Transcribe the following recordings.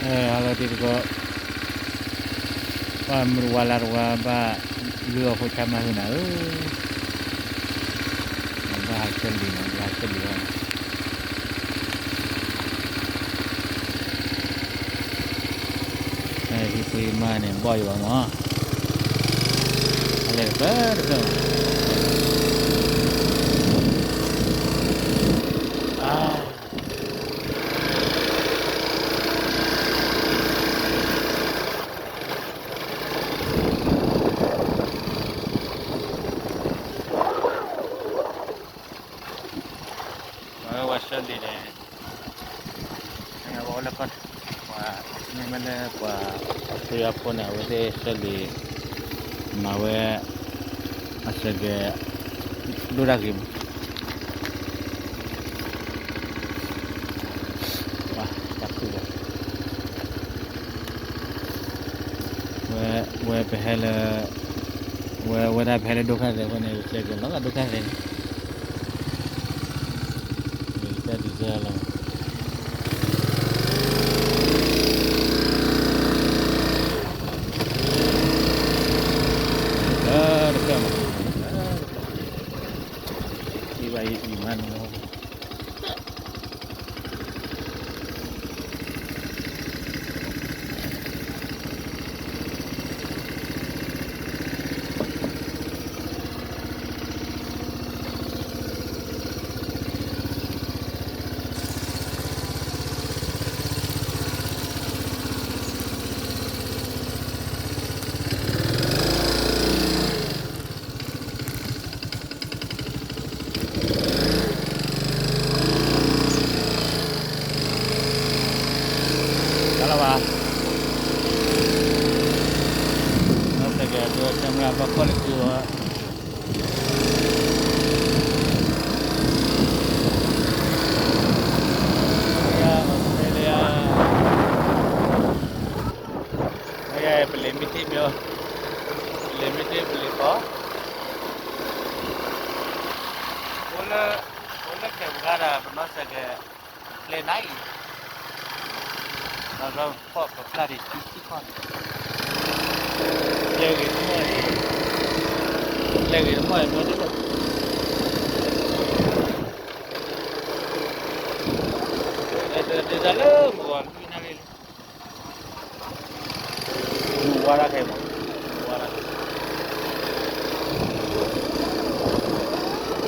kalau dia juga merualar ba lừa hồi trăm mà huna ba hasil di ba hasil di di prima ni boy bang ale ber wasali ni ngawa wala kon wa ni mana wa saya pun awde sali mawe asage duragim wah takut wa pehla wa dah pehla dokan de kone usage lo dokan de di jalan rekam iba iman berapa kali dua ya Australia ya beli miti bio beli kok bola ke negara bermasa ke play naik kalau kok pelari cuci kan lagi semua itu tu. Di dalam bukan final ini. Luar ada apa? Luar ada.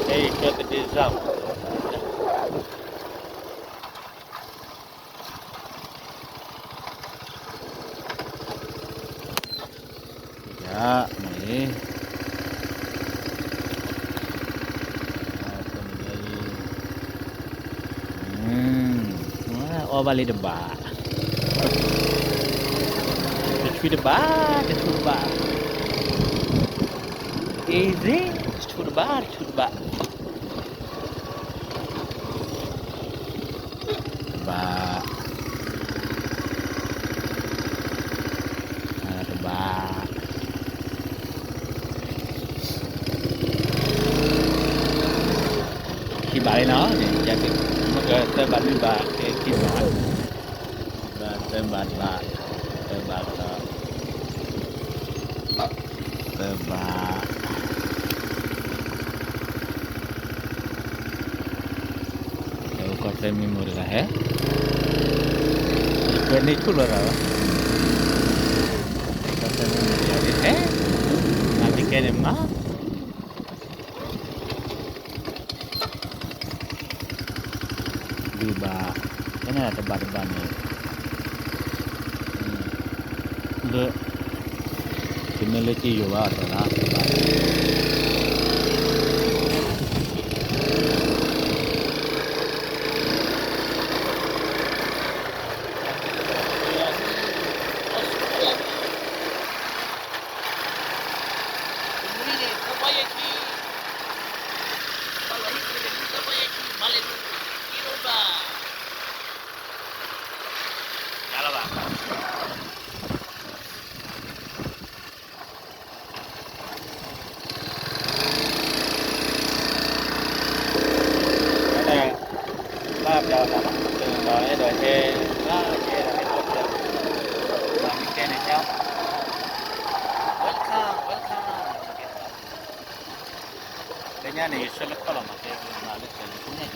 Kita di jam. Ya, ni. Oh balik debat. Cuci debat. Easy. Cuci debat. Debat. Debat. Kibali nó jadi maka terbalik bak kibali terbalik ये coffee memory का है इसमें नहीं खुल रहा है coffee memory है nanti kirim mah di bak kan ada debat-debat ni le kimiliki juga ada lah Hãy subscribe cho kênh Ghiền Mì Gõ để không bỏ lỡ những video hấp dẫn. Ciao. Welcome, welcome. Kayaknya nih selek kalau pakai balik dari sini.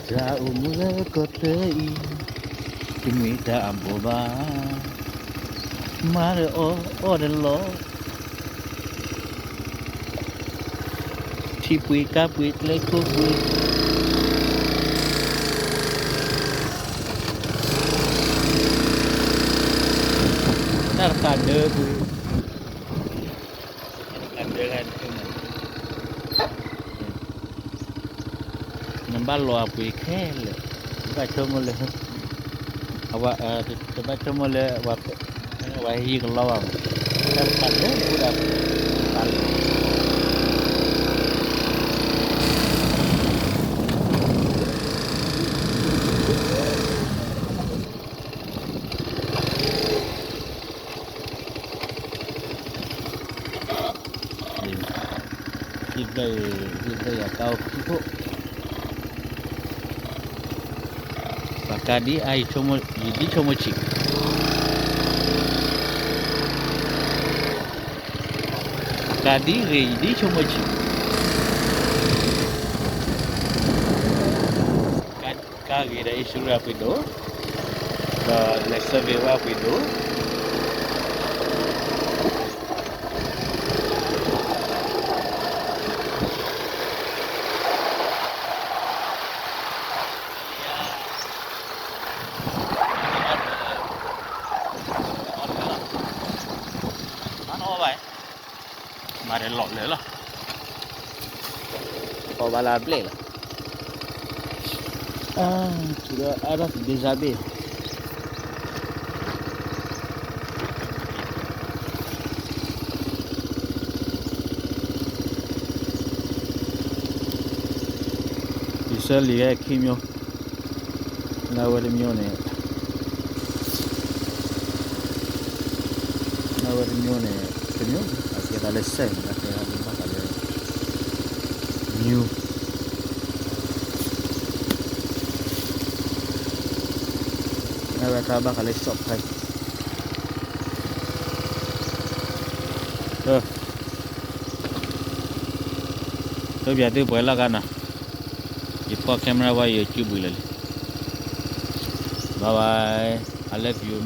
Jauh mula kota ini, kini tak amboba. Mare o den lo, tipui kapui lekupui. Nar kade pui, kade kan cuma. Nambah lo apui kele, baca mula. Awak baca mula wahi kalau awak. Nar kade sudah kali. Kita ya tahu kiko. Pakadi ai chomo jadi chomo cik. Pakadi re jadi chomo cik. Kan kagi dah isu apa itu? Dah lesson dewa apa itu? Mari lok le lah. Kau bala play lah. Sudah ada disabi. Bisa lihat kimio. Nawar mio ne. Nawar mio ne. Kimio. Kita lesson. Kita lima kali. New. Nawar tabah kali stop kai. तो भी आते पहला गाना इसको camera वाई YouTube बोले bye bye I love you